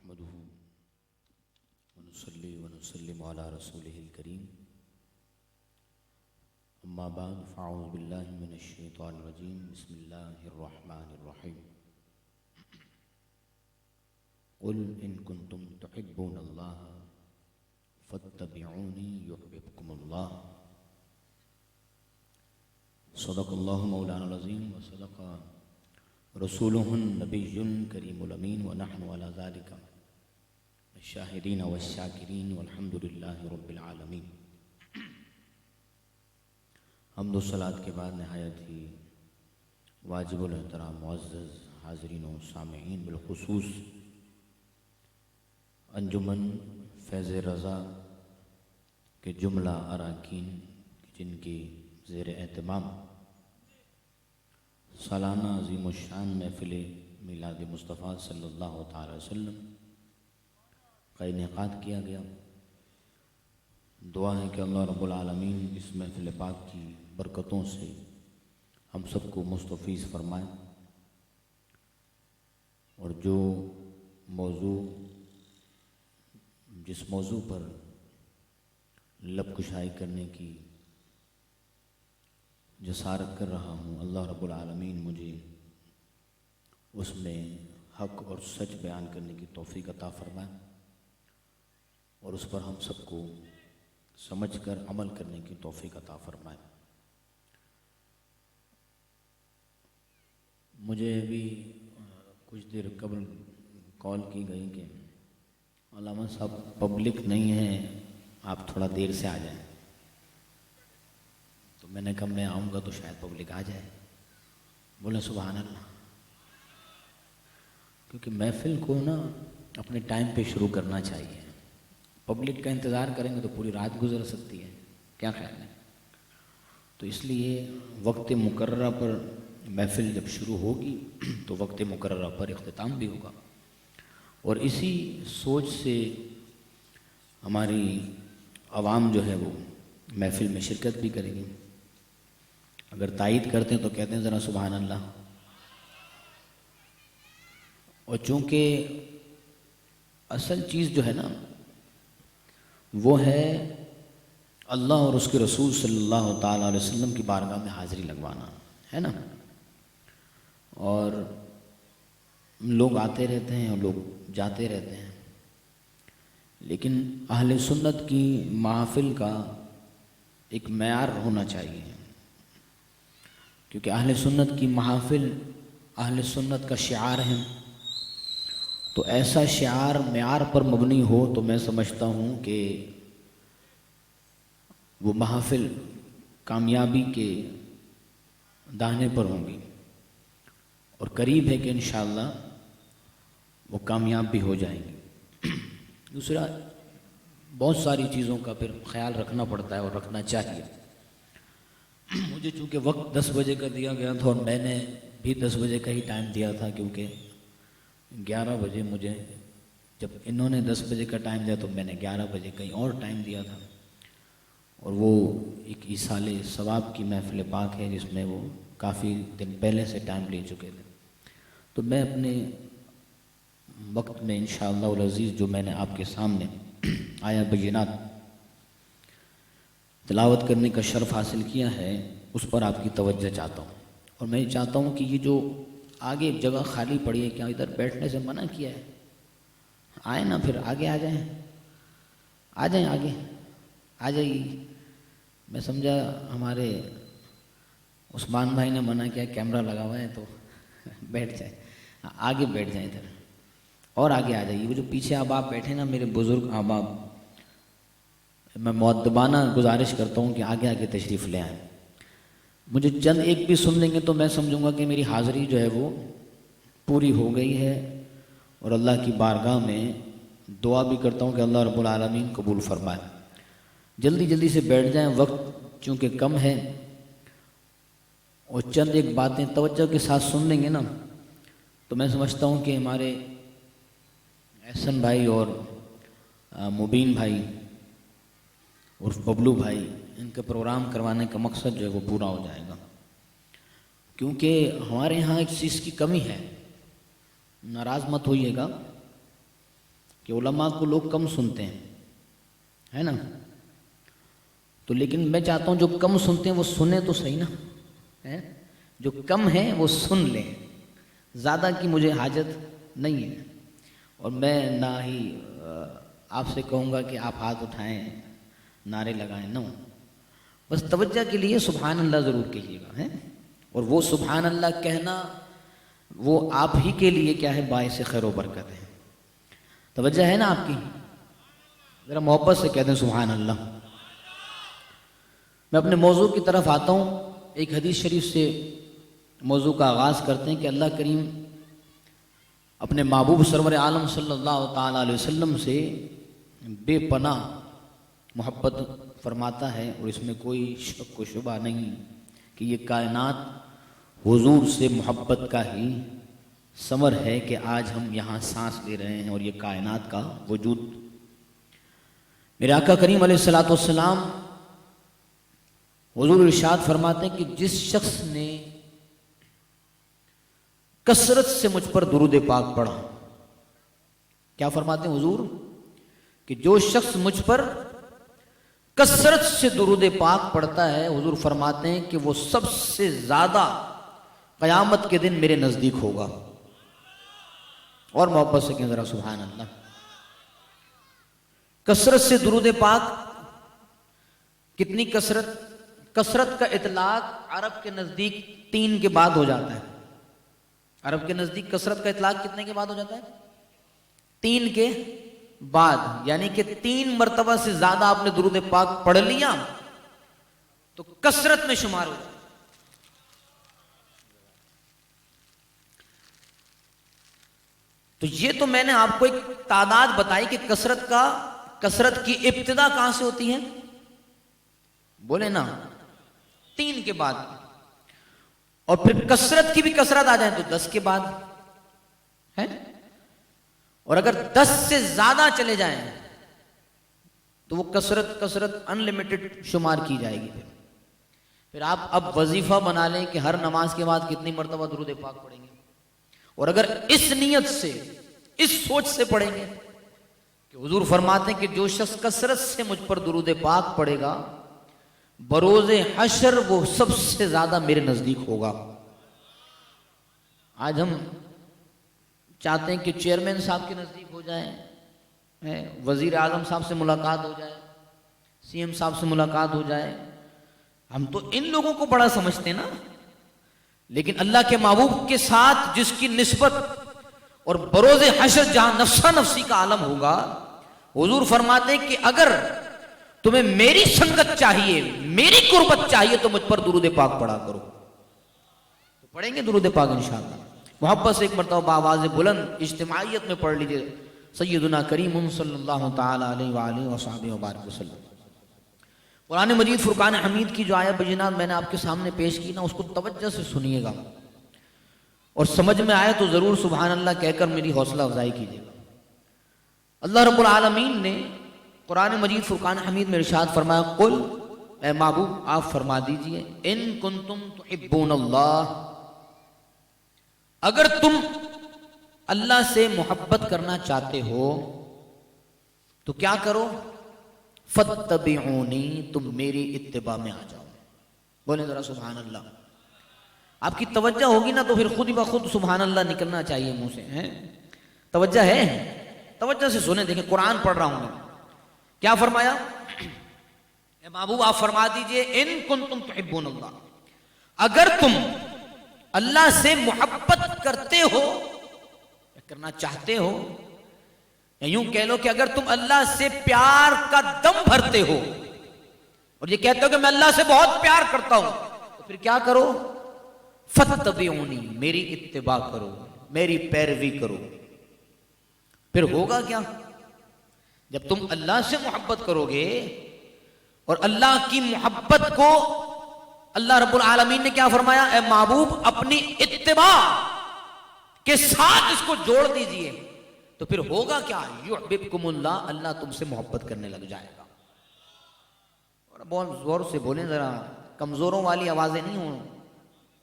نحمده ونصلي ونسلم على رسوله الكريم اما بعد فاعوذ بالله من الشيطان الرجيم بسم الله الرحمن الرحيم قل ان كنتم تحبون الله فاتبعوني يحببكم الله صدق الله مولانا العظيم وصدق رسوله النبي الكريم الأمين ونحن على ذلك الشاهدين والشاكرين والحمد لله رب العالمين۔ حمد و صلاۃ کے بعد نہایت ہی واجب الاحترام معزز حاضرین و سامعین، بالخصوص انجمن فیض رضا کے جملہ اراکین جن کی زیر اہتمام سالانہ عظیم الشان محفل میلاد مصطفیٰ صلی اللہ تعالی وسلم کا انعقاد کیا گیا۔ دعا ہے کہ اللہ رب العالمین اس محفل پاک کی برکتوں سے ہم سب کو مستفیض فرمائے، اور جو موضوع جس موضوع پر لب کشائی کرنے کی جسارت کر رہا ہوں، اللہ رب العالمین مجھے اس میں حق اور سچ بیان کرنے کی توفیق عطا فرمائے، اور اس پر ہم سب کو سمجھ کر عمل کرنے کی توفیق عطا فرمائے۔ مجھے ابھی کچھ دیر قبل کال کی گئی کہ علامہ صاحب پبلک نہیں ہے، آپ تھوڑا دیر سے آ جائیں۔ تو میں نے کہا میں آؤں گا تو شاید پبلک آ جائے۔ بولے سبحان اللہ، کیونکہ محفل کو نا اپنے ٹائم پہ شروع کرنا چاہیے۔ پبلک کا انتظار کریں گے تو پوری رات گزر سکتی ہے، کیا خیال ہے؟ تو اس لیے وقت مقررہ پر محفل جب شروع ہوگی تو وقت مقررہ پر اختتام بھی ہوگا، اور اسی سوچ سے ہماری عوام جو ہے وہ محفل میں شرکت بھی کرے گی۔ اگر تائید کرتے ہیں تو کہتے ہیں ذرا سبحان اللہ۔ اور چونکہ اصل چیز جو ہے نا وہ ہے اللہ اور اس کے رسول صلی اللہ تعالیٰ علیہ وسلم کی بارگاہ میں حاضری لگوانا ہے نا، اور لوگ آتے رہتے ہیں اور لوگ جاتے رہتے ہیں، لیکن اہل سنت کی محافل کا ایک معیار ہونا چاہیے، کیونکہ اہل سنت کی محافل اہل سنت کا شعار ہے۔ تو ایسا شعار معیار پر مبنی ہو تو میں سمجھتا ہوں کہ وہ محافل کامیابی کے داہنے پر ہوں گی، اور قریب ہے کہ انشاءاللہ وہ کامیاب بھی ہو جائیں گی۔ دوسرا، بہت ساری چیزوں کا پھر خیال رکھنا پڑتا ہے اور رکھنا چاہیے۔ مجھے چونکہ وقت 10 بجے کا دیا گیا تھا، اور میں نے بھی 10 بجے کا ہی ٹائم دیا تھا، کیونکہ 11 بجے مجھے، جب انہوں نے 10 بجے کا ٹائم دیا تو میں نے 11 بجے کہیں اور ٹائم دیا تھا، اور وہ ایک ایصال ثواب کی محفل پاک ہے جس میں وہ کافی دن پہلے سے ٹائم لے چکے تھے۔ تو میں اپنے وقت میں انشاءاللہ العزیز جو میں نے آپ کے سامنے آیا بینات تلاوت کرنے کا شرف حاصل کیا ہے، اس پر آپ کی توجہ چاہتا ہوں، اور میں چاہتا ہوں کہ یہ جو آگے جگہ خالی پڑی ہے، کیا ادھر بیٹھنے سے منع کیا ہے؟ آئیں نا، پھر آگے آ جائیں، آ جائیں، آگے آ جائیے۔ میں سمجھا ہمارے عثمان بھائی نے منع کیا، کیمرہ لگا ہوا ہے تو بیٹھ جائیں، آگے بیٹھ جائیں ادھر، اور آگے آ جائیے۔ وہ جو پیچھے احباب بیٹھے نا، میرے بزرگ احباب، میں مؤدبانہ گزارش کرتا ہوں کہ آگے آگے تشریف لے آئیں۔ مجھے چند ایک بھی سن لیں گے تو میں سمجھوں گا کہ میری حاضری جو ہے وہ پوری ہو گئی ہے، اور اللہ کی بارگاہ میں دعا بھی کرتا ہوں کہ اللہ رب العالمین قبول فرمائے۔ جلدی جلدی سے بیٹھ جائیں، وقت چونکہ کم ہے، اور چند ایک باتیں توجہ کے ساتھ سن لیں گے نا تو میں سمجھتا ہوں کہ ہمارے احسن بھائی اور مبین بھائی اور ببلو بھائی، ان کے پروگرام کروانے کا مقصد جو ہے وہ پورا ہو جائے گا، کیونکہ ہمارے ہاں ایک چیز کی کمی ہے، ناراض مت ہوئیے گا، کہ علماء کو لوگ کم سنتے ہیں، ہے نا؟ تو لیکن میں چاہتا ہوں جو کم سنتے ہیں وہ سنیں تو صحیح نا، ہے؟ جو کم ہیں وہ سن لیں، زیادہ کی مجھے حاجت نہیں ہے، اور میں نہ ہی آپ سے کہوں گا کہ آپ ہاتھ اٹھائیں نعرے لگائیں، نہ بس توجہ کے لیے سبحان اللہ ضرور کہیے گا، ہے؟ اور وہ سبحان اللہ کہنا وہ آپ ہی کے لیے کیا ہے، باعث خیر و برکت ہے۔ توجہ ہے نا آپ کی؟ ذرا محبت سے کہہ دیں سبحان اللہ۔ میں اپنے موضوع کی طرف آتا ہوں، ایک حدیث شریف سے موضوع کا آغاز کرتے ہیں کہ اللہ کریم اپنے محبوب سرور عالم صلی اللہ تعالیٰ علیہ وسلم سے بے پناہ محبت فرماتا ہے، اور اس میں کوئی شک و شبہ نہیں کہ یہ کائنات حضور سے محبت کا ہی ثمر ہے کہ آج ہم یہاں سانس لے رہے ہیں اور یہ کائنات کا وجود۔ میرے آقا کریم علیہ الصلوۃ والسلام حضور ارشاد فرماتے ہیں کہ جس شخص نے کثرت سے مجھ پر درود پاک پڑھا، کیا فرماتے ہیں حضور؟ کہ جو شخص مجھ پر کثرت سے درود پاک پڑھتا ہے، حضور فرماتے ہیں کہ وہ سب سے زیادہ قیامت کے دن میرے نزدیک ہوگا۔ اور محبت سے کہیں ذرا سبحان اللہ۔ کثرت سے درود پاک، کتنی کثرت؟ کثرت کا اطلاق عرب کے نزدیک 3 کے بعد ہو جاتا ہے۔ عرب کے نزدیک کثرت کا اطلاق کتنے کے بعد ہو جاتا ہے؟ 3 کے بعد، یعنی کہ 3 مرتبہ سے زیادہ آپ نے درود پاک پڑھ لیا تو کثرت میں شمار ہو جاتا ہے۔ تو یہ تو میں نے آپ کو ایک تعداد بتائی کہ کثرت کی ابتدا کہاں سے ہوتی ہے؟ بولے نا 3 کے بعد، اور پھر کثرت کی بھی کثرت آ جائے تو 10 کے بعد ہے، اور اگر 10 سے زیادہ چلے جائیں تو وہ کثرت ان لمیٹڈ شمار کی جائے گی۔ پھر آپ اب وظیفہ بنا لیں کہ ہر نماز کے بعد کتنی مرتبہ درود پاک پڑھیں گے، اور اگر اس نیت سے، اس سوچ سے پڑھیں گے کہ حضور فرماتے ہیں کہ جو شخص کثرت سے مجھ پر درود پاک پڑھے گا بروز حشر وہ سب سے زیادہ میرے نزدیک ہوگا۔ آج ہم چاہتے ہیں کہ چیئرمین صاحب کے نزدیک ہو جائیں، وزیر اعظم صاحب سے ملاقات ہو جائے، سی ایم صاحب سے ملاقات ہو جائے، ہم تو ان لوگوں کو بڑا سمجھتے ہیں نا، لیکن اللہ کے محبوب کے ساتھ جس کی نسبت اور بروز حشر جہاں نفسا نفسی کا عالم ہوگا، حضور فرماتے ہیں کہ اگر تمہیں میری سنگت چاہیے، میری قربت چاہیے تو مجھ پر درود پاک پڑھا کرو۔ تو پڑھیں گے درود پاک انشاءاللہ۔ محبت سے ایک مرتبہ بآواز بلند اجتماعیت میں پڑھ لیجئے سیدنا کریم صلی اللہ تعالی علیہ وآلہ وصحبہ وبارک وسلم۔ قرآن مجید فرقان حمید کی جو آیت بینات میں نے آپ کے سامنے پیش کی نا، اس کو توجہ سے سنیے گا، اور سمجھ میں آئے تو ضرور سبحان اللہ کہہ کر میری حوصلہ افزائی کیجیے گا۔ اللہ رب العالمین نے قرآن مجید فرقان حمید میں ارشاد فرمایا، قل، اے محبوب آپ فرما دیجئے، ان کنتم تحبون اللہ، اگر تم اللہ سے محبت کرنا چاہتے ہو تو کیا کرو؟ فاتبعونی، تم میری اتباع میں آ جاؤ۔ بولیں ذرا سبحان اللہ۔ آپ کی توجہ ہوگی نا تو پھر خود ہی بخود سبحان اللہ نکلنا چاہیے منہ سے، ہیں؟ توجہ ہے؟ توجہ سے سنیں، دیکھیں قرآن پڑھ رہا ہوں میں، کیا فرمایا؟ اے محبوب آپ فرما دیجئے، ان کنتم تحبون اللہ، اگر تم اللہ سے محبت کرتے ہو، کرنا چاہتے ہو، یا یوں کہہ لو کہ اگر تم اللہ سے پیار کا دم بھرتے ہو اور یہ کہتے ہو کہ میں اللہ سے بہت پیار کرتا ہوں، تو پھر کیا کرو؟ فاتبعونی، میری اتباع کرو، میری پیروی کرو۔ پھر ہوگا کیا؟ جب تم اللہ سے محبت کرو گے، اور اللہ کی محبت کو اللہ رب العالمین نے کیا فرمایا؟ اے محبوب اپنی اتباع کے ساتھ اس کو جوڑ دیجئے، تو پھر ہوگا کیا؟ یحببکم اللہ، اللہ تم سے محبت کرنے لگ جائے گا۔ اور بہت زور سے بولیں ذرا، کمزوروں والی آوازیں نہیں ہوں،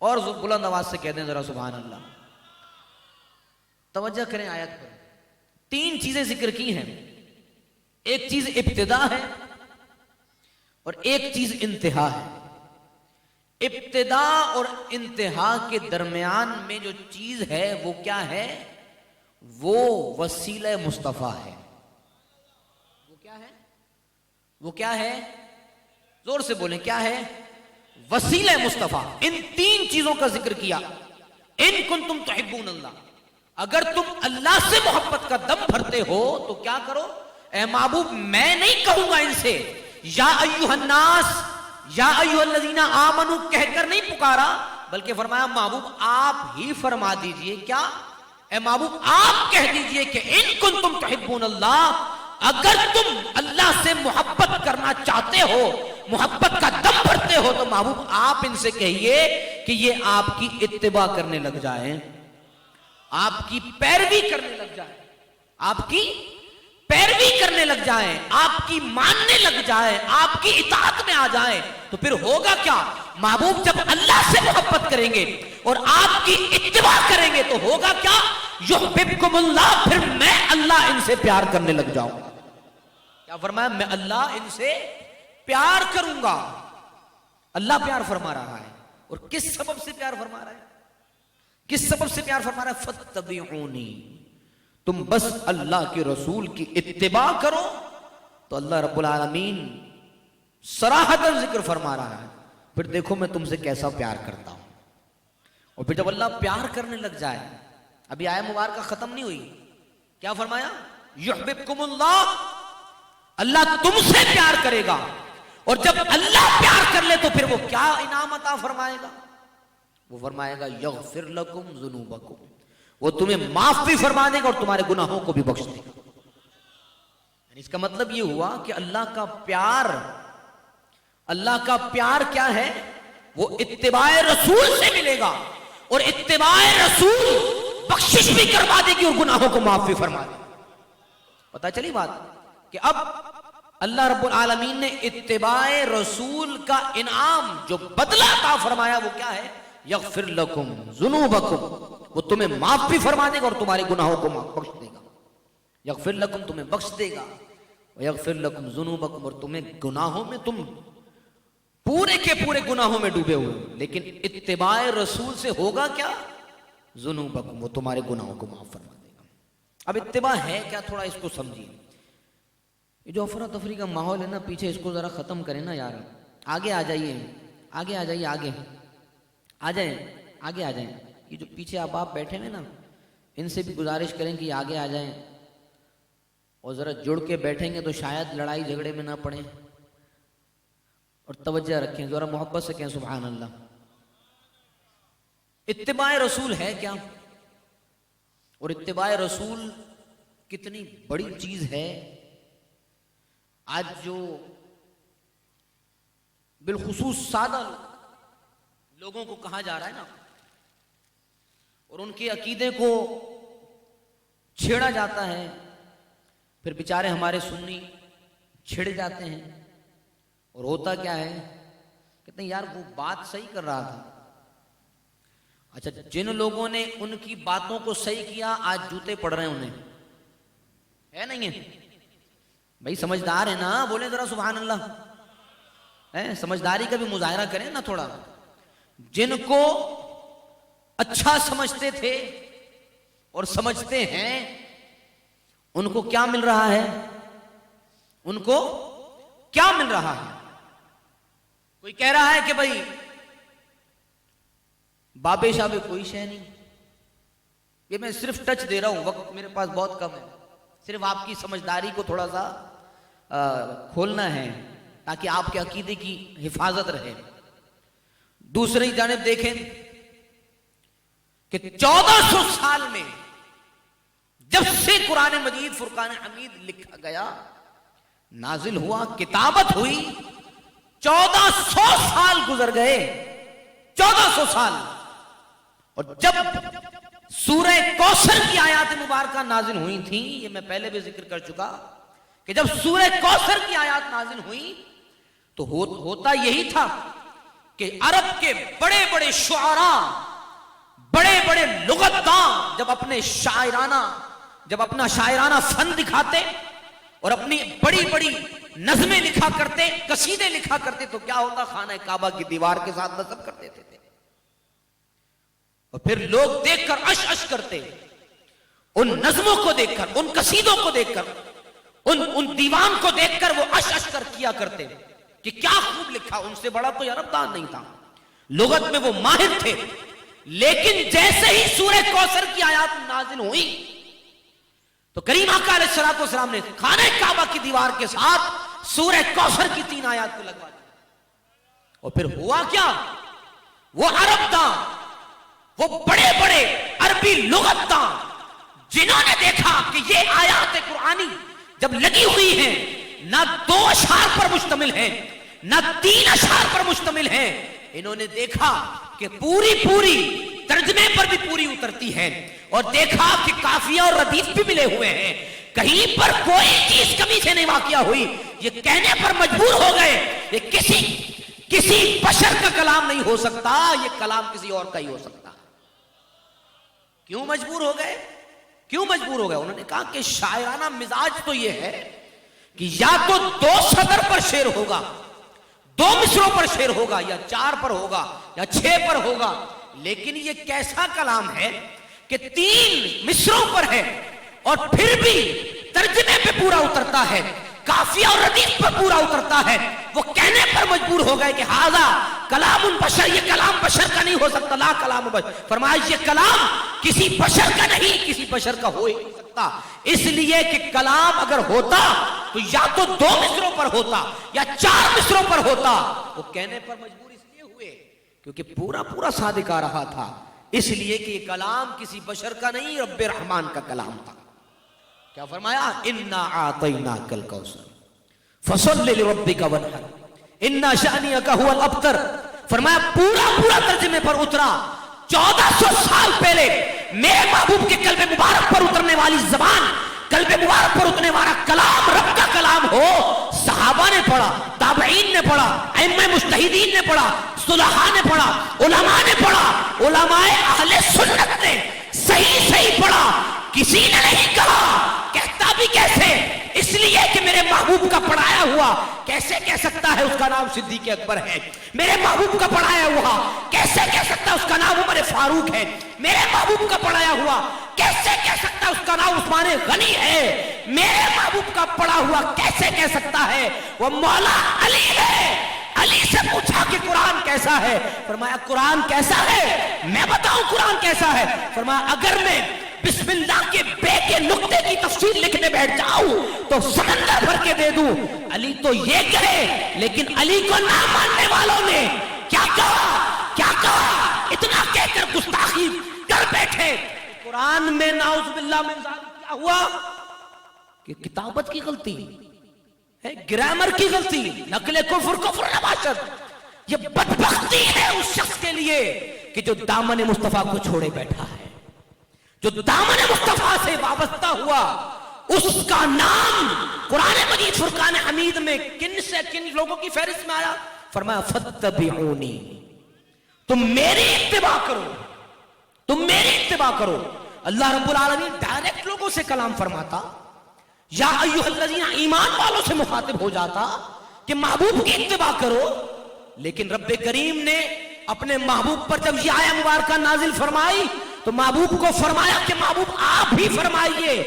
اور بلند آواز سے کہہ دیں ذرا سبحان اللہ۔ توجہ کریں آیت پر، تین چیزیں ذکر کی ہیں. ایک چیز ابتدا ہے اور ایک چیز انتہا ہے. ابتدا اور انتہا کے درمیان میں جو چیز ہے وہ کیا ہے؟ وہ وسیلہ مصطفیٰ ہے. وہ کیا ہے؟ وہ کیا ہے؟ زور سے بولیں، کیا ہے؟ وسیلہ مصطفیٰ. ان تین چیزوں کا ذکر کیا. ان کنتم تحبون اللہ، اگر تم اللہ سے محبت کا دم بھرتے ہو تو کیا کرو؟ اے محبوب، میں نہیں کہوں گا ان سے یا ایھا الناس یا ایھا الذین آمنو کہہ کر نہیں پکارا، بلکہ فرمایا محبوب آپ ہی فرما دیجئے. کیا؟ اے محبوب آپ کہہ دیجئے کہ ان کنتم تحبون اللہ، اگر تم اللہ سے محبت کرنا چاہتے ہو، محبت کا دم بھرتے ہو، تو محبوب آپ ان سے کہیے کہ یہ آپ کی اتباع کرنے لگ جائیں، آپ کی پیروی کرنے لگ جائیں، آپ کی پیروی کرنے لگ جائیں، آپ کی ماننے لگ جائیں، آپ کی اطاعت میں آ جائیں. تو پھر ہوگا کیا؟ محبوب جب اللہ سے محبت کریں گے اور آپ کی اتباع کریں گے تو ہوگا کیا؟ یحببکم اللہ، پھر میں اللہ ان سے پیار کرنے لگ جاؤں گا. کیا فرمایا؟ میں اللہ ان سے پیار کروں گا. اللہ پیار فرما رہا ہے، اور کس سبب سے پیار فرما رہا ہے؟ کس سبب سے پیار فرما رہا ہے؟ فاتبعونی، تم بس اللہ کے رسول کی اتباع کرو تو اللہ رب العالمین صراحتاً ذکر فرما رہا ہے پھر دیکھو میں تم سے کیسا پیار کرتا ہوں. اور پھر جب اللہ پیار کرنے لگ جائے، ابھی آیت مبارکہ ختم نہیں ہوئی، کیا فرمایا؟ یحببکم اللہ، اللہ تم سے پیار کرے گا. اور جب اللہ پیار کر لے تو پھر وہ کیا انعام عطا فرمائے گا؟ وہ فرمائے گا یغفر لکم ذنوبکم، وہ تمہیں معاف بھی فرما دے گا اور تمہارے گناہوں کو بھی بخش دے گا. یعنی اس کا مطلب یہ ہوا کہ اللہ کا پیار کیا ہے؟ وہ اتباع رسول سے ملے گا، اور اتباع رسول بخشش بھی کروا دے گی اور گناہوں کو معاف بھی فرما دے گی. پتہ چلی بات کہ اب اللہ رب العالمین نے اتباع رسول کا انعام جو بدلہ عطا فرمایا وہ کیا ہے؟ یغفر لکم ذنوبکم، وہ تمہیں معاف بھی فرما دے گا اور تمہارے گناہوں کو بخش دے گا. یغفر لکم، تمہیں بخش دے گا، ویغفر لکم ذنوبکم، اور تمہیں گناہوں میں، تم پورے کے پورے گناہوں میں ڈوبے ہوئے، لیکن اتباع رسول سے ہوگا کیا؟ ذنوبکم، وہ تمہارے گناہوں کو معاف فرما دے گا. اب اتباع ہے کیا؟ تھوڑا اس کو سمجھیے. یہ جو افراتفری کا ماحول ہے نا، پیچھے اس کو ذرا ختم کریں نا یار. آگے آ جائیے، آگے آ جائیے، آگے آ جائیں، آگے آ جائیں. یہ جو پیچھے آپ بیٹھے ہیں نا، ان سے بھی گزارش کریں کہ آگے آ جائیں اور ذرا جڑ کے بیٹھیں گے تو شاید لڑائی جھگڑے میں نہ پڑیں. اور توجہ رکھیں، ذرا محبت سے کہیں سبحان اللہ. اتباع رسول ہے کیا؟ اور اتباع رسول کتنی بڑی چیز ہے. آج جو بالخصوص سادہ لوگوں کو کہا جا رہا ہے نا، اور ان کے عقیدے کو چھیڑا جاتا ہے، پھر بیچارے ہمارے سنی چھڑ جاتے ہیں. اور ہوتا کیا ہے؟ کہتے ہیں یار وہ بات صحیح کر رہا تھا. اچھا، جن لوگوں نے ان کی باتوں کو صحیح کیا آج جوتے پڑ رہے ہیں انہیں، ہے نہیں ہے؟ بھائی سمجھدار ہے نا، بولیں ذرا سبحان اللہ. سمجھداری کا بھی مظاہرہ کریں نا تھوڑا. جن کو اچھا سمجھتے تھے اور سمجھتے ہیں، ان کو کیا مل رہا ہے؟ ان کو کیا مل رہا ہے؟ کوئی کہہ رہا ہے کہ بھائی بابے شابے کوئی شے نہیں. یہ میں صرف ٹچ دے رہا ہوں، وقت میرے پاس بہت کم ہے. صرف آپ کی سمجھداری کو تھوڑا سا کھولنا ہے تاکہ آپ کے عقیدے کی حفاظت رہے. دوسری جانب دیکھیں کہ 1400 سال میں جب سے قرآن مجید فرقان حمید لکھا گیا، نازل ہوا، کتابت ہوئی، 1400 سال گزر گئے. 1400 سال. اور جب سورہ کوثر کی آیات مبارکہ نازل ہوئی تھیں، یہ میں پہلے بھی ذکر کر چکا کہ جب سورہ کوثر کی آیات نازل ہوئی تو ہوتا یہی تھا کہ عرب کے بڑے بڑے شعراء، بڑے بڑے لغت داں جب اپنے شاعرانہ جب اپنا شاعرانہ فن دکھاتے اور اپنی بڑی بڑی نظمیں لکھا کرتے، قصیدے لکھا کرتے، تو کیا ہوتا؟ خانہ کعبہ کی دیوار کے ساتھ نصب کر دیتے تھے، اور پھر لوگ دیکھ کر عش عش کرتے، ان نظموں کو دیکھ کر، ان قصیدوں کو دیکھ کر، ان دیوان کو دیکھ کر وہ عش عش کر کیا کرتے کہ کیا خوب لکھا، ان سے بڑا کوئی عرب دان نہیں تھا، لغت میں وہ ماہر تھے۔ لیکن جیسے ہی سورہ کوثر کی آیات نازل ہوئی تو کریم آقا علیہ الصلوۃ والسلام نے خانہ کعبہ کی دیوار کے ساتھ سورہ کوثر کی 3 آیات کو لگوا دیا، اور پھر ہوا کیا؟ وہ عرب دان، وہ بڑے بڑے عربی لغت دان، جنہوں نے دیکھا کہ یہ آیات قرآنی جب لگی ہوئی ہیں، نہ 2 اشعار پر مشتمل ہیں، نہ 3 اشعار پر مشتمل ہیں، انہوں نے دیکھا کہ پوری ترجمے پر بھی پوری اترتی ہے، اور دیکھا کہ قافیہ اور ردیف بھی ملے ہوئے ہیں، کہیں پر کوئی چیز کمی سے نہیں واقع ہوئی۔ یہ کہنے پر مجبور ہو گئے یہ کسی بشر کا کلام نہیں ہو سکتا، یہ کلام کسی اور کا ہی ہو سکتا۔ کیوں مجبور ہو گئے؟ انہوں نے کہا کہ شاعرانہ مزاج تو یہ ہے کہ یا تو 2 صدر پر شعر ہوگا، 2 مصروں پر شعر ہوگا، یا 4 پر ہوگا، یا 6 پر ہوگا، لیکن یہ کیسا کلام ہے کہ 3 مصروں پر ہے اور پھر بھی ترجمے پہ پورا اترتا ہے، قافیہ اور ردیف پر پورا اترتا ہے۔ وہ کہنے پر مجبور ہو گئے کہ ھذا کلام البشر، یہ کلام بشر کا نہیں ہو سکتا، لا کلام بشر، فرمایا یہ کلام کسی بشر کا نہیں، کسی بشر کا ہو ہی نہیں سکتا، اس لیے کہ کلام اگر ہوتا تو یا تو 2 مصروں پر ہوتا یا 4 مصروں پر ہوتا۔ وہ کہنے پر مجبور اس لیے ہوئے کیونکہ پورا صادق آ رہا تھا، اس لیے کہ یہ کلام کسی بشر کا نہیں، رب رحمان کا کلام تھا۔ کیا فرمایا؟ انا اعطیناک الکوثر فصل لربک وانحر ان شانئک هو الابتر۔ فرمایا پورا ترجمے پر اترا، 1400 سال پہلے میرے محبوب کے قلب مبارک پر اترنے والی زبان، قلب مبارک پر اترنے والا کلام رب کا کلام ہو۔ صحابہ نے پڑھا، تابعین نے پڑھا، ائمہ مجتہدین نے پڑھا، صلحاء نے پڑھا، علماء نے پڑھا، علماء اہل سنت نے صحیح پڑھا، کسی نے نہیں کہا کہتا بھی کیسے، اس لیے کہ میرے محبوب کا پڑھایا ہوا کیسے کہہ سکتا ہے اس کا نام صدیق اکبر ہے، میرے محبوب کا پڑھایا ہوا کیسے کہہ سکتا ہے اس کا نام عمر فاروق ہے، میرے محبوب کا پڑھایا ہوا کیسے کہہ سکتا ہے اس کا نام عثمان غنی ہے، میرے محبوب کا پڑھا ہوا کیسے کہہ سکتا ہے وہ مولا علی ہے۔ علی سے پوچھا کہ قرآن کیسا ہے، فرمایا قرآن کیسا ہے؟ میں بتاؤں قرآن کیسا ہے؟ فرمایا اگر میں بسم اللہ کے بے کے نقطے کی تفسیر لکھنے بیٹھ جاؤں تو سمندر بھر کے دے دوں۔ علی تو یہ کہے، لیکن علی کو نہ ماننے والوں نے کیا کہا اتنا کہہ کر گستاخی کر بیٹھے۔ قرآن میں نعوذ باللہ من ذالک کیا ہوا کہ کتابت کی غلطی ہے، گرامر کی غلطی، نقل کفر نباشت۔ یہ بدبختی ہے اس شخص کے لیے کہ جو دامن مصطفیٰ کو چھوڑے بیٹھا ہے، جو دامن مصطفیٰ سے وابستہ ہوا، اس کا نام قرآن مجید فرقان حمید میں کن لوگوں کی فہرست میں آیا؟ فرمایا فاتبعونی، تم میری اتباع کرو۔ اللہ رب العالمین ڈائریکٹ لوگوں سے کلام فرماتا، یا ایھا الذین، ایمان والوں سے مخاطب ہو جاتا کہ محبوب کی اتباع کرو، لیکن رب کریم نے اپنے محبوب پر جب یہ آیہ مبارکہ نازل فرمائی تو محبوب کو فرمایا کہ محبوب آپ بھی فرمائیے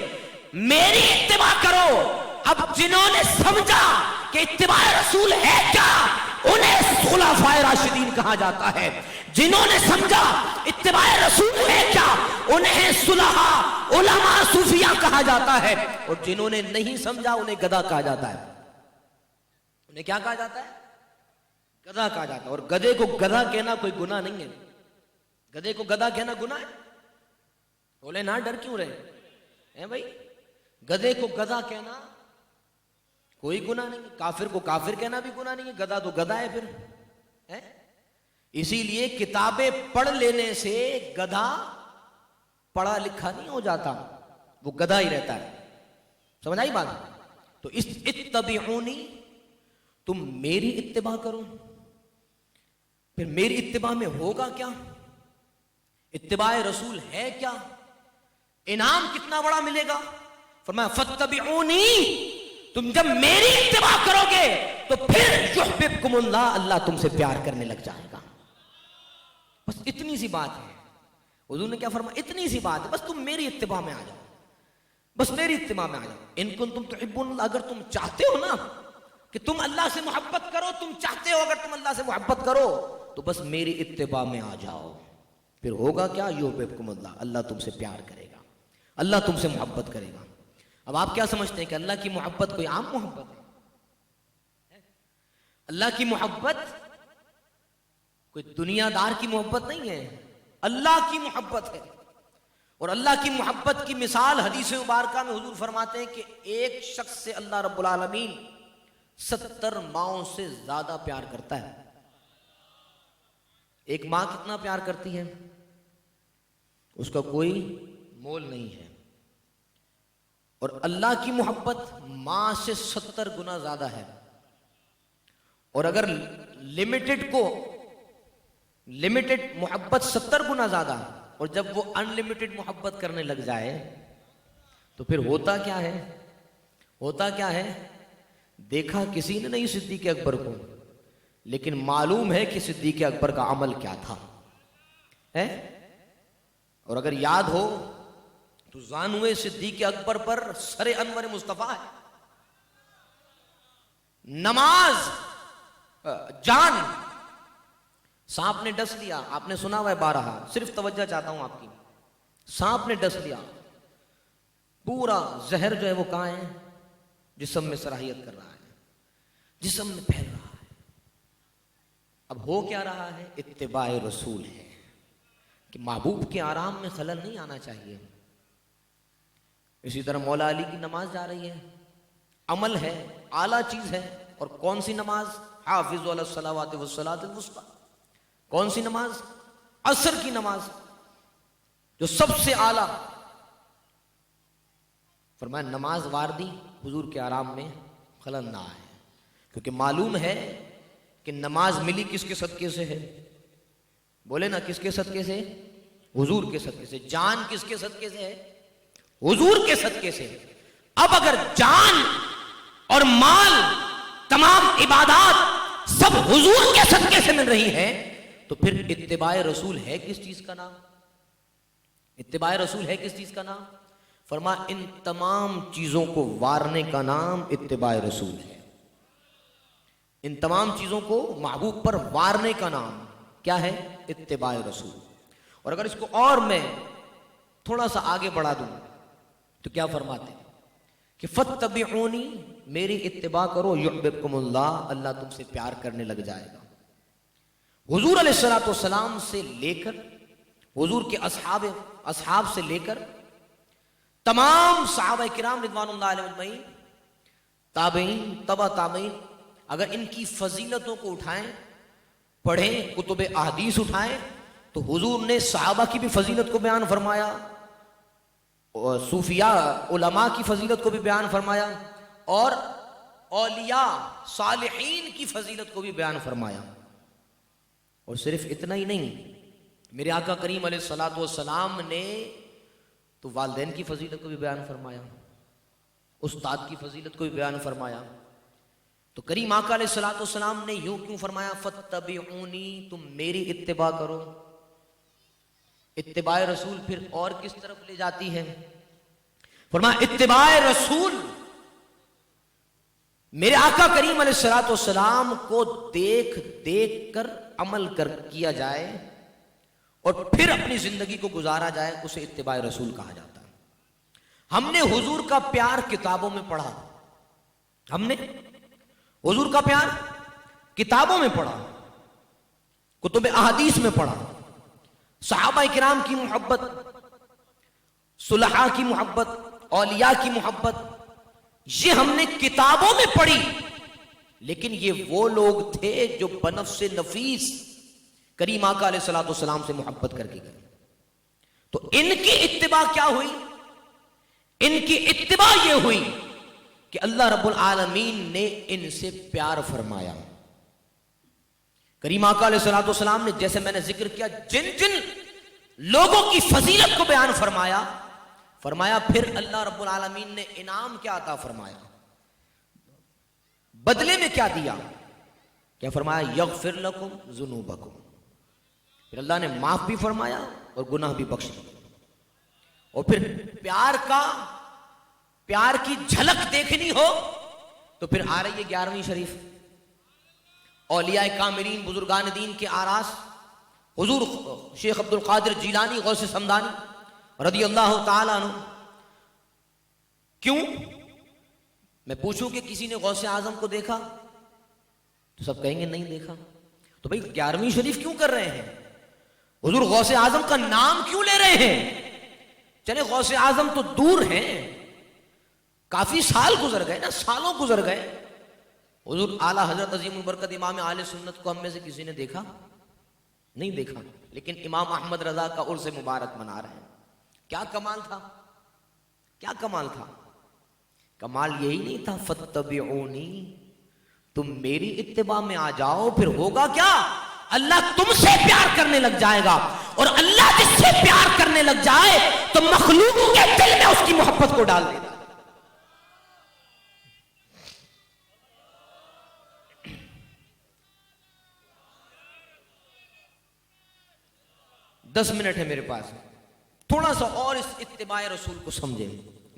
میری اتباع کرو۔ اب جنہوں نے سمجھا کہ اتباع رسول ہے کیا، انہیں خلفائے راشدین کہا جاتا ہے، جنہوں نے سمجھا اتباع رسول ہے کیا، انہیں صلحاء، علماء، صوفیاء کہا جاتا ہے، اور جنہوں نے نہیں سمجھا انہیں گدھا کہا جاتا ہے۔ انہیں کیا کہا جاتا ہے؟ گدھا کہا جاتا ہے۔ اور گدھے کو گدھا کہنا کوئی گناہ نہیں ہے، گدھے کو گدھا کہنا گناہ ہے؟ بولے نا، ڈر کیوں رہے ہیں بھائی؟ گدھے کو گدھا کہنا کوئی گناہ نہیں ہے، کافر کو کافر کہنا بھی گناہ نہیں ہے، گدھا تو گدھا ہے پھر۔ اسی لیے کتابیں پڑھ لینے سے گدھا پڑھا لکھا نہیں ہو جاتا، وہ گدھا ہی رہتا ہے۔ سمجھ آئی بات؟ تو اس اتبعونی، تم میری اتباع کرو۔ پھر میری اتباع میں ہوگا کیا؟ اتباع رسول ہے کیا؟ انعام کتنا بڑا ملے گا؟ فرمایا فاتبعونی، تم جب میری اتباع کرو گے تو پھر یحببکم اللہ، اللہ تم سے پیار کرنے لگ جائے گا. بس اتنی سی بات ہے. حضور نے کیا فرمایا؟ اتنی سی بات ہے، بس تم میری اتباع میں آ جاؤ، بس میری اتباع میں آ جاؤ. ان کنتم تحبون اللہ، اگر تم چاہتے ہو نا کہ تم اللہ سے محبت کرو، تم چاہتے ہو اگر تم اللہ سے محبت کرو تو بس میری اتباع میں آ جاؤ. پھر ہوگا کیا؟ یحببکم اللہ، اللہ تم سے پیار کرے گا، اللہ تم سے محبت کرے گا. اب آپ کیا سمجھتے ہیں کہ اللہ کی محبت کوئی عام محبت ہے؟ اللہ کی محبت کوئی دنیا دار کی محبت نہیں ہے، اللہ کی محبت ہے. اور اللہ کی محبت کی مثال حدیث مبارکہ میں حضور فرماتے ہیں کہ ایک شخص سے اللہ رب العالمین 70 ماؤں سے زیادہ پیار کرتا ہے. ایک ماں کتنا پیار کرتی ہے اس کا کوئی مول نہیں ہے، اور اللہ کی محبت ماں سے 70 گنا زیادہ ہے. اور اگر لمیٹڈ محبت 70 گنا زیادہ، اور جب وہ انلمیٹڈ محبت کرنے لگ جائے تو پھر ہوتا کیا ہے؟ ہوتا کیا ہے؟ دیکھا کسی نے نہیں صدیق اکبر کو، لیکن معلوم ہے کہ صدیق اکبر کا عمل کیا تھا. اور اگر یاد ہو تو زانوے صدیق اکبر پر سر انور مصطفیٰ ہے. نماز جان سانپ نے ڈس لیا، آپ نے سنا ہوا ہے بارہا، صرف توجہ چاہتا ہوں آپ کی. سانپ نے ڈس لیا، پورا زہر جو ہے وہ کہاں ہے؟ جسم میں صلاحیت کر رہا ہے، جسم میں پھیل رہا ہے. اب ہو کیا رہا ہے؟ اتباع رسول ہے کہ محبوب کے آرام میں خلل نہیں آنا چاہیے. اسی طرح مولا علی کی نماز جا رہی ہے، عمل ہے، اعلیٰ چیز ہے. اور کون سی نماز؟ حافظوا علی الصلوات والصلاۃ الوسطیٰ. کون سی نماز؟ عصر کی نماز جو سب سے اعلیٰ. فرمایا نماز واردی حضور کے آرام میں خلل نہ آئے، کیونکہ معلوم ہے کہ نماز ملی کس کے صدقے سے ہے؟ بولے نا، کس کے صدقے سے؟ حضور کے صدقے سے. جان کس کے صدقے سے ہے؟ حضور کے صدقے سے. اب اگر جان اور مال، تمام عبادات سب حضور کے صدقے سے مل رہی ہیں تو پھر اتباع رسول ہے کس چیز کا نام؟ اتباع رسول ہے کس چیز کا نام؟ فرمایا ان تمام چیزوں کو وارنے کا نام اتباع رسول ہے. ان تمام چیزوں کو محبوب پر وارنے کا نام کیا ہے؟ اتباع رسول. اور اگر اس کو اور میں تھوڑا سا آگے بڑھا دوں تو کیا فرماتے ہیں کہ فاتبعونی، میری اتباع کرو، یحببکم اللہ، اللہ تم سے پیار کرنے لگ جائے گا. حضور علیہ الصلوۃ والسلام سے لے کر حضور کے اصحاب سے لے کر تمام صحابہ کرام رضوان اللہ علیہ اجمعین، تابعین، تبع تابعین، اگر ان کی فضیلتوں کو اٹھائیں، پڑھیں، کتب احادیث اٹھائیں تو حضور نے صحابہ کی بھی فضیلت کو بیان فرمایا، اور صوفیاء علماء کی فضیلت کو بھی بیان فرمایا، اور اولیاء صالحین کی فضیلت کو بھی بیان فرمایا. اور صرف اتنا ہی نہیں، میرے آقا کریم علیہ الصلوۃ والسلام نے تو والدین کی فضیلت کو بھی بیان فرمایا، استاد کی فضیلت کو بھی بیان فرمایا. تو کریم آقا علیہ الصلوۃ والسلام نے یوں کیوں فرمایا فاتبعونی، تم میری اتباع کرو؟ اتباع رسول پھر اور کس طرف لے جاتی ہے؟ فرمایا اتباع رسول میرے آقا کریم علیہ الصلوۃ والسلام کو دیکھ دیکھ کر عمل کیا جائے اور پھر اپنی زندگی کو گزارا جائے، اسے اتباع رسول کہا جاتا ہے. ہم نے حضور کا پیار کتابوں میں پڑھا، ہم نے حضور کا پیار کتابوں میں پڑھا، کتب احادیث میں پڑھا. صحابہ کرام کی محبت، صلحاء کی محبت، اولیاء کی محبت، یہ ہم نے کتابوں میں پڑھی. لیکن یہ وہ لوگ تھے جو بنفس نفیس کریم آقا علیہ الصلوۃ والسلام سے محبت کر کے گئے. تو ان کی اتباع کیا ہوئی؟ ان کی اتباع یہ ہوئی کہ اللہ رب العالمین نے ان سے پیار فرمایا. کریم آقا علیہ الصلوۃ والسلام نے، جیسے میں نے ذکر کیا، جن جن لوگوں کی فضیلت کو بیان فرمایا، فرمایا پھر اللہ رب العالمین نے انعام کیا عطا فرمایا، بدلے میں کیا دیا؟ کیا فرمایا؟ یغفر لکم ذنوبکم، پھر اللہ نے معاف بھی فرمایا اور گناہ بھی بخش دیا. اور پھر پیار کی جھلک دیکھنی ہو تو پھر آ رہی ہے 11ویں شریف. اولیاء کاملین بزرگان دین کے آراس حضور شیخ عبد القادر جیلانی غوث سمدانی رضی اللہ تعالی عنہ. کیوں؟ میں پوچھوں کہ کسی نے غوث اعظم کو دیکھا تو سب کہیں گے نہیں دیکھا. تو بھئی 11ویں شریف کیوں کر رہے ہیں؟ حضور غوث اعظم کا نام کیوں لے رہے ہیں؟ چلے غوث اعظم تو دور ہیں، کافی سال گزر گئے نا، سالوں گزر گئے. حضور اعلیٰ حضرت عظیم البرکت امام اہل سنت کو ہم میں سے کسی نے دیکھا؟ نہیں دیکھا، لیکن امام احمد رضا کا عرس مبارک منا رہے ہیں. کیا کمال تھا، کیا کمال تھا؟ کمال یہی نہیں تھا فتبعونی، تم میری اتباع میں آ جاؤ. پھر ہوگا کیا؟ اللہ تم سے پیار کرنے لگ جائے گا، اور اللہ جس سے پیار کرنے لگ جائے تو مخلوق کے دل میں اس کی محبت کو ڈال دے گا. دس منٹ ہے میرے پاس، تھوڑا سا اور اس اتباع رسول کو سمجھیں،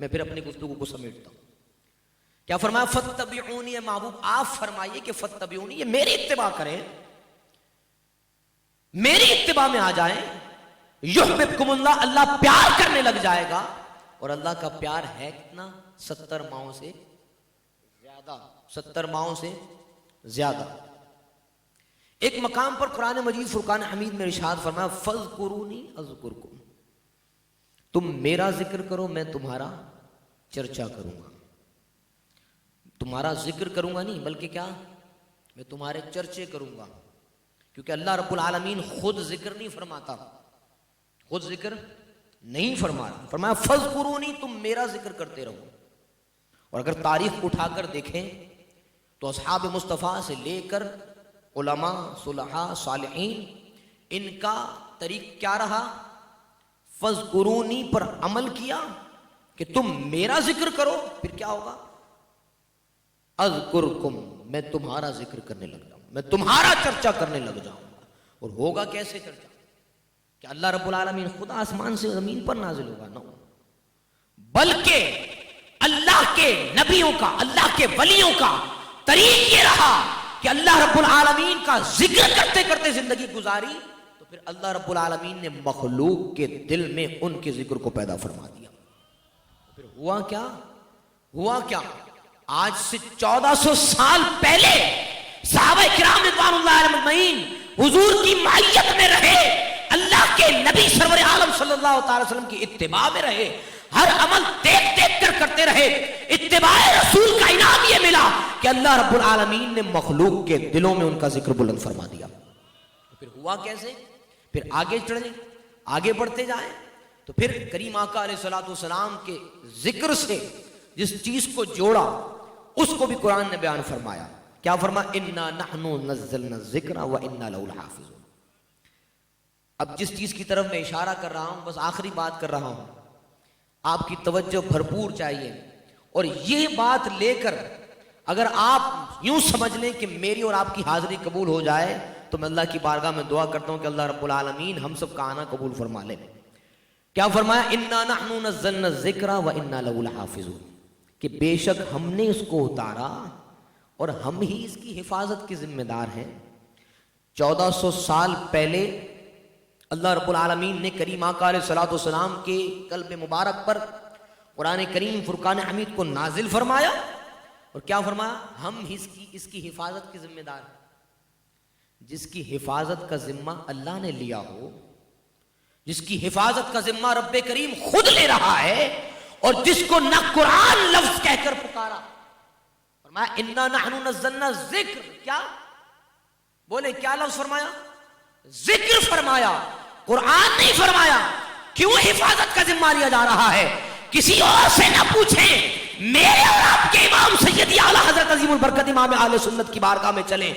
میں پھر اپنی گفتگو کو سمیٹتا ہوں. کیا فرمایا؟ فتبعونی، اے محبوب آپ فرمائیے کہ فتبعونی، یہ میری اتباع کریں، میری اتباع میں آ جائیں. یحببکم اللہ، اللہ پیار کرنے لگ جائے گا. اور اللہ کا پیار ہے کتنا؟ 70 ماہوں سے زیادہ، 70 ماہوں سے زیادہ. ایک مقام پر قرآن مجید فرقان حمید میں ارشاد فرمایا فاذکرونی اذکرکم، تم میرا ذکر کرو میں تمہارا چرچا کروں گا. تمہارا ذکر کروں گا نہیں بلکہ کیا؟ میں تمہارے چرچے کروں گا. کیونکہ اللہ رب العالمین خود ذکر نہیں فرماتا، خود ذکر نہیں فرماتا. فرمایا فاذکرونی، تم میرا ذکر کرتے رہو. اور اگر تاریخ اٹھا کر دیکھیں تو اصحاب مصطفیٰ سے لے کر علماء، صلحاء، صالحین، ان کا طریق کیا رہا؟ فاذکرونی پر عمل کیا کہ تم میرا ذکر کرو. پھر کیا ہوگا؟ اذکرکم، میں تمہارا ذکر کرنے لگ جاؤں، میں تمہارا چرچا کرنے لگ جاؤں گا. اور ہوگا کیسے چرچا؟ کہ اللہ رب العالمین خود آسمان سے زمین پر نازل ہوگا؟ نہ، بلکہ اللہ کے نبیوں کا، اللہ کے ولیوں کا طریق یہ رہا کہ اللہ رب العالمین کا ذکر کرتے کرتے زندگی گزاری، تو پھر اللہ رب العالمین نے مخلوق کے دل میں ان کے ذکر کو پیدا فرما دیا. پھر ہوا کیا؟ ہوا کیا؟ آج سے 1400 سال پہلے صحابہ کرام رضوان اللہ علیہم اجمعین حضور کی معیت میں رہے، اللہ کے نبی سرور عالم صلی اللہ تعالی وسلم کی اتباع میں رہے، ہر عمل دیکھ دیکھ کر کرتے رہے. اتباع رسول کا انعام یہ ملا کہ اللہ رب العالمین نے مخلوق کے دلوں میں ان کا ذکر بلند فرما دیا. پھر ہوا کیسے؟ پھر آگے چڑھیں، آگے بڑھتے جائیں تو پھر کریم آقا علیہ الصلوۃ والسلام کے ذکر سے جس چیز کو جوڑا اس کو بھی قرآن نے بیان فرمایا. کیا فرمایا؟ انا نحن نزلنا الذکر وانا له لحافظون. اب جس چیز کی طرف میں اشارہ کر رہا ہوں، بس آخری بات کر رہا ہوں، آپ کی توجہ بھرپور چاہیے. اور یہ بات لے کر اگر آپ یوں سمجھ لیں کہ میری اور آپ کی حاضری قبول ہو جائے تو میں اللہ کی بارگاہ میں دعا کرتا ہوں کہ اللہ رب العالمین ہم سب کا آنا قبول فرما لے. کیا فرمایا؟ انا نحن نزلنا الذکر وانا له لحافظون، کہ بے شک ہم نے اس کو اتارا اور ہم ہی اس کی حفاظت کے ذمہ دار ہیں. 1400 سال پہلے اللہ رب العالمین نے کریم آقا علیہ الصلوۃ والسلام کے قلب مبارک پر قرآن کریم فرقان حمید کو نازل فرمایا. اور کیا فرمایا؟ ہم اس کی حفاظت کے ذمہ دار ہیں. جس کی حفاظت کا ذمہ اللہ نے لیا ہو، جس کی حفاظت کا ذمہ رب کریم خود لے رہا ہے، اور جس کو نہ قرآن لفظ کہہ کر پکارا، فرمایا انا نحن نزلنا الذکر. کیا بولے؟ کیا لفظ فرمایا؟ ذکر فرمایا، قرآن نہیں فرمایا. کیوں حفاظت کا ذمہ لیا جا رہا ہے؟ کسی اور سے نہ پوچھیں، میرے اور آپ کے امام سیدی اعلیٰ حضرت عظیم البرکت امام اہل سنت کی بارگاہ میں چلیں.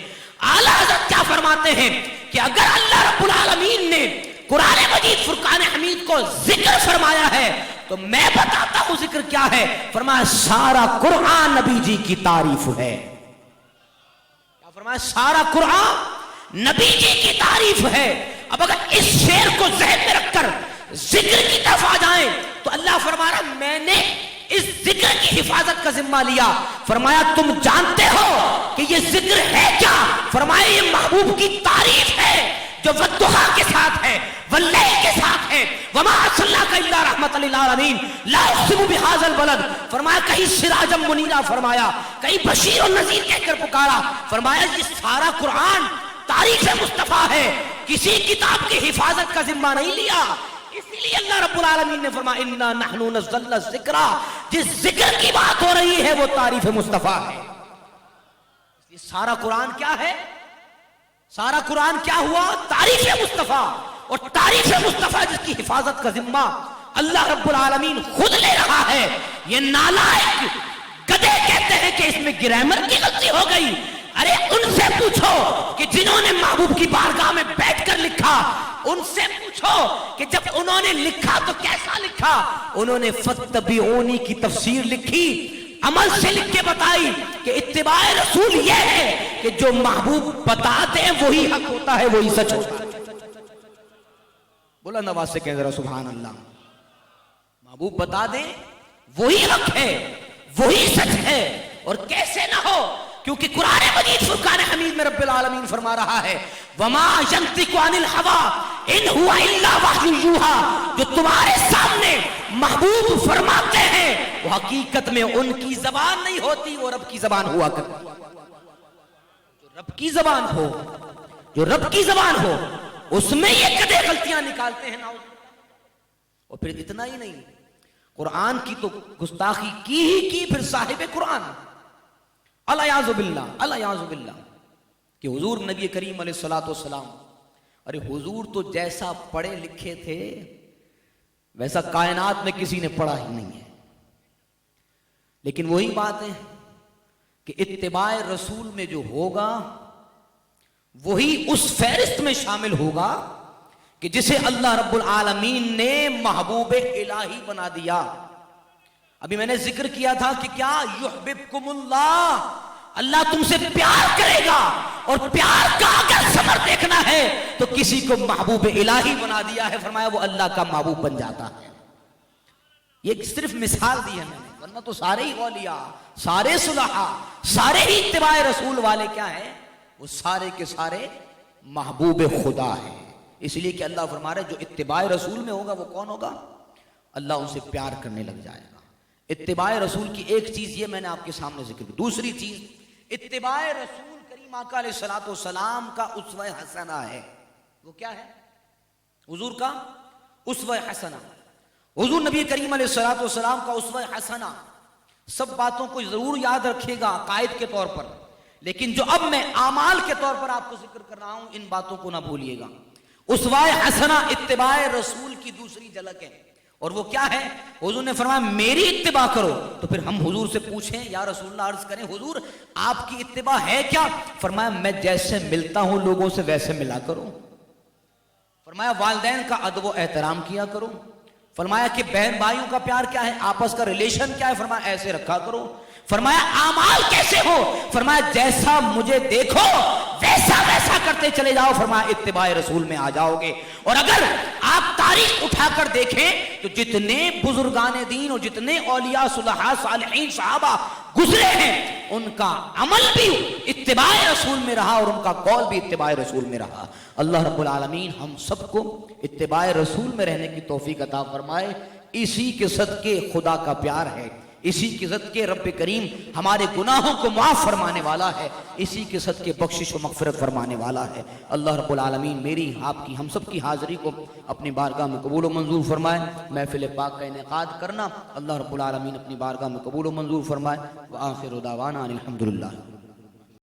اعلیٰ حضرت کیا فرماتے ہیں کہ اگر اللہ رب العالمین نے قرآن مجید فرقان حمید کو ذکر فرمایا ہے تو میں بتاتا ہوں ذکر کیا ہے. فرمایا سارا قرآن نبی جی کی تعریف ہے. کیا فرمایا؟ سارا قرآن نبی جی کی تعریف ہے. اب اگر اس شعر کو ذہن میں رکھ کر ذکر کی طرف آ جائیں تو اللہ فرما رہا میں نے اس ذکر کی حفاظت کا ذمہ لیا. فرمایا تم جانتے ہو کہ یہ ذکر ہے کیا؟ فرمایا یہ محبوب کی تعریف ہے جو والضحیٰ کے ساتھ ہے، واللیل کے ساتھ ہے، وما ارسلناک الا رحمۃ للعالمین، لا اقسم بہذا البلد. فرمایا کہیں سراجا منیرا فرمایا، کہیں بشیر و نذیر کہہ کر پکارا. فرمایا یہ سارا قرآن تعریف مصطفیٰ ہے، کسی کتاب کی حفاظت کا ذمہ نہیں لیا. اسی لیے اللہ رب العالمین نے فرمایا انا نحن نزلنا الذکر، جس ذکر کی بات ہو رہی ہے وہ تعریف مصطفیٰ ہے. یہ سارا قرآن کیا ہے؟ سارا قرآن کیا ہوا؟ تعریف مصطفیٰ. اور تعریف مصطفیٰ جس کی حفاظت کا ذمہ اللہ رب العالمین خود لے رہا ہے. یہ نالائق گدھے کہتے ہیں کہ اس میں گرامر کی غلطی ہو گئی. ارے ان سے پوچھو کہ جنہوں نے محبوب کی بارگاہ میں بیٹھ کر لکھا، ان سے پوچھو کہ جب انہوں نے لکھا تو کیسا لکھا. انہوں نے فاتبعونی کی تفسیر لکھی، عمل سے لکھ کے بتائی کہ اتباع رسول یہ ہے کہ جو محبوب بتا دیں وہی حق ہوتا ہے، وہی سچ ہوتا ہے. بلند آواز سے کہیں ذرا سبحان اللہ. محبوب بتا دیں وہی حق ہے، وہی سچ ہے. اور کیسے نہ ہو، کیونکہ قرآن مجید فرقان حمید میں رب العالمین فرما رہا ہے وما ينطق عن الهوى ان هو الا وحی یوحی. جو تمہارے سامنے محبوب فرماتے ہیں وہ حقیقت میں ان کی زبان نہیں ہوتی، وہ رب کی زبان ہوا کرتی. جو رب کی زبان ہو، جو رب کی زبان ہو اس میں یہ کدے غلطیاں نکالتے ہیں. اور پھر اتنا ہی نہیں، قرآن کی تو گستاخی کی پھر صاحب قرآن الیاذ باللہ، الیاذ باللہ، کہ حضور نبی کریم علیہ الصلوۃ والسلام، ارے حضور تو جیسا پڑھے لکھے تھے ویسا کائنات میں کسی نے پڑھا ہی نہیں ہے. لیکن وہی بات ہے کہ اتباع رسول میں جو ہوگا وہی اس فہرست میں شامل ہوگا کہ جسے اللہ رب العالمین نے محبوب الہی بنا دیا. ابھی میں نے ذکر کیا تھا کہ کیا یحببکم اللہ، اللہ تم سے پیار کرے گا. اور پیار کا اگر ثمر دیکھنا ہے تو کسی کو محبوب الہی بنا دیا ہے، فرمایا وہ اللہ کا محبوب بن جاتا ہے. یہ صرف مثال دی ہے میں نے، ورنہ تو سارے ہی اولیاء، سارے صلحاء، سارے ہی اتباع رسول والے کیا ہیں؟ وہ سارے کے سارے محبوب خدا ہیں. اس لیے کہ اللہ فرما رہے جو اتباع رسول میں ہوگا وہ کون ہوگا؟ اللہ ان سے پیار کرنے لگ جائے گا. اتباع رسول کی ایک چیز یہ میں نے آپ کے سامنے ذکر کی. دوسری چیز اتباع رسول کریم آقا علیہ الصلوۃ والسلام کا اسوہ حسنہ ہے. وہ کیا ہے؟ حضور کا اسوہ حسنہ. حضور نبی کریم علیہ الصلوۃ والسلام کا اسوہ حسنہ. سب باتوں کو ضرور یاد رکھیے گا قائد کے طور پر، لیکن جو اب میں اعمال کے طور پر آپ کو ذکر کر رہا ہوں ان باتوں کو نہ بھولیے گا. اسوہ حسنہ اتباع رسول کی دوسری جھلک ہے. اور وہ کیا ہے؟ حضور نے فرمایا میری اتباع کرو. تو پھر ہم حضور سے پوچھیں یا رسول اللہ عرض کریں حضور آپ کی اتباع ہے کیا؟ فرمایا میں جیسے ملتا ہوں لوگوں سے ویسے ملا کرو. فرمایا والدین کا ادب و احترام کیا کرو. فرمایا کہ بہن بھائیوں کا پیار کیا ہے، آپس کا ریلیشن کیا ہے، فرمایا ایسے رکھا کرو. فرمایا اعمال کیسے ہو؟ فرمایا جیسا مجھے دیکھو ویسا ویسا کرتے چلے جاؤ. فرمایا اتباع رسول میں آ جاؤ گے. اور اگر آپ تاریخ اٹھا کر دیکھیں تو جتنے بزرگان دین اور جتنے اولیاء صلحاء صالحین صحابہ گزرے ہیں ان کا عمل بھی اتباع رسول میں رہا اور ان کا قول بھی اتباع رسول میں رہا. اللہ رب العالمین ہم سب کو اتباع رسول میں رہنے کی توفیق عطا فرمائے. اسی کے صدقے خدا کا پیار ہے، اسی کے صدقے رب کریم ہمارے گناہوں کو معاف فرمانے والا ہے، اسی کے صدقے بخشش و مغفرت فرمانے والا ہے. اللہ رب العالمین میری آپ کی ہم سب کی حاضری کو اپنی بارگاہ میں قبول و منظور فرمائے. محفل پاک کا انعقاد کرنا اللہ رب العالمین اپنی بارگاہ میں قبول و منظور فرمائے. وآخر دعوانا الحمدللہ.